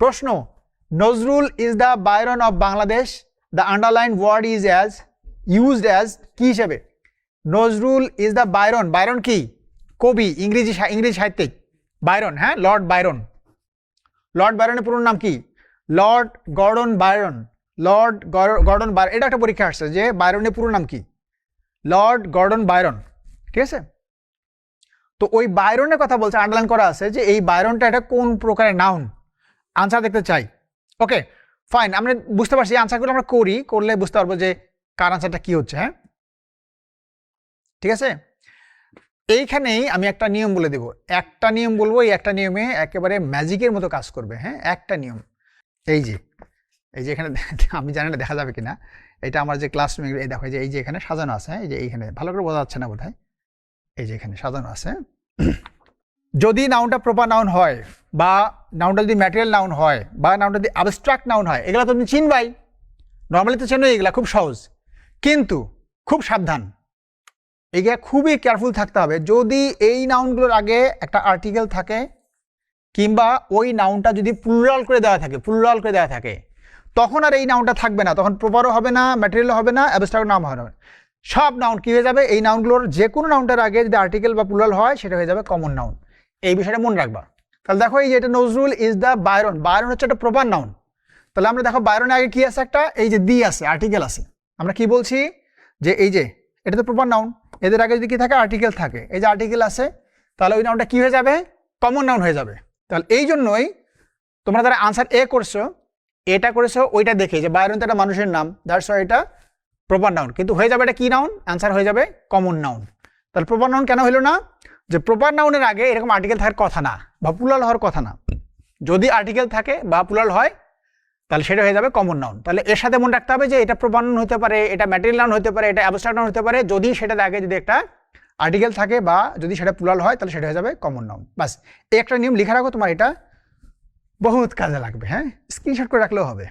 প্রশ্ন, Nazrul is the Byron of Bangladesh, the underline word is as used as কি হিসেবে? Nazrul is the Byron, Byron কি? কবি, ইংরেজি সাহিত্যিক বায়রন, হ্যাঁ, লর্ড বায়রন। লর্ড বায়রনের পুরো নাম কি? Lord Gordon Byron. Lord Gordon Byron, এটা একটা পরীক্ষা আসছে যে বায়রনের পুরো নাম কি? লর্ড গর্ডন বায়রন, ঠিক আছে? তো ওই বায়রনের কথা বলছে, আন্ডারলাইন করা আছে যে এই বায়রনটা এটা কোন প্রকারের নাউন, আনসার দেখতে চাই। ওকে ফাইন, আমরা বুঝতে পারছি আনসারগুলো আমরা করলে বুঝতে পারবো যে কার আনসারটা কি হচ্ছে। হ্যাঁ ঠিক আছে, এইখানেই আমি একটা নিয়ম বলে দেব, একটা নিয়ম বলবো, এই একটা নিয়মে একেবারে ম্যাজিকের মতো কাজ করবে। হ্যাঁ একটা নিয়ম, এই যে এখানে আমি জানি না দেখা যাবে কিনা, এটা আমার যে ক্লাসরুমে এই দেখো, এই যে এখানে সাজানো আছে, হ্যাঁ এই যে এইখানে ভালো করে বোঝা যাচ্ছে না বোধহয়, এই যে এখানে সাজানো আছে। যদি নাউনটা প্রপার নাউন হয়, বা নাউনটা যদি ম্যাটেরিয়াল নাউন হয়, বা নাউনটা যদি অ্যাবস্ট্রাক্ট নাউন হয়, এগুলো তো তুমি চিনবাই, নর্মালি তো চেনো, এগুলা খুব সহজ। কিন্তু খুব সাবধান, এগুলা খুবই কেয়ারফুল থাকতে হবে। যদি এই নাউনগুলোর আগে একটা আর্টিকেল থাকে, কিংবা ওই নাউনটা যদি প্লুরাল করে দেওয়া থাকে, তখন আর এই নাউনটা থাকবে না, তখন প্রপারও হবে না, ম্যাটেরিয়ালও হবে না, অ্যাবস্ট্রাক্ট নাউন হবে না। সব নাউন কি হয়ে যাবে, এই নাউনগুলোর যে কোনো নাউনটার আগে যদি আর্টিকেল বা প্লুরাল হয়, সেটা হয়ে যাবে কমন নাউন। এই বিষয়টা মনে রাখবা। তাহলে দেখো, এই যে এটা Nazrul is the Byron, Byron হচ্ছে একটা প্রপার নাউন। তাহলে আমরা দেখো বায়রনের আগে কি আছে, একটা এই যে দি আছে, আর্টিকেল আছে। আমরা কি বলছি যে এই যে এটা তো প্রপার নাউন, এদের আগে যদি কি থাকে, আর্টিকেল থাকে, এই যে আর্টিকেল আছে, তাহলে ওই নাউনটা কি হয়ে যাবে, কমন নাউন হয়ে যাবে। তাহলে এই জন্যই তোমরা যারা আনসার এ করছো, এটা করেছো ওইটা দেখে যে বায়রন তো একটা মানুষের নাম, দ্যাটস ওয়াই এটা প্রপার নাউন, কিন্তু হয়ে যাবে এটা কি নাউন, আনসার হয়ে যাবে কমন নাউন। তাহলে প্রপার নাউন কেন হলো না, যে প্রপার নাউনের আগে এরকম আর্টিকেল থাকার কথা না, বা প্লুরাল হওয়ার কথা না। যদি আর্টিকেল থাকে বা প্লুরাল হয়, তাহলে সেটা হয়ে যাবে কমন নাউন। তাহলে এর সাথে মনে রাখতে হবে যে এটা প্রপার নাউন হতে পারে, এটা ম্যাটেরিয়াল নাউন হতে পারে, এটা অ্যাবস্ট্রাক্ট নাউন হতে পারে, যদি সেটার আগে যদি একটা আর্টিকেল থাকে, বা যদি সেটা প্লুরাল হয়, তাহলে সেটা হয়ে যাবে কমন নাউন। বাস এই একটা নিয়ম লিখে রাখো, তোমার এটা বহুত কাজে লাগবে। হ্যাঁ স্ক্রিনশট করে রাখলেও হবে।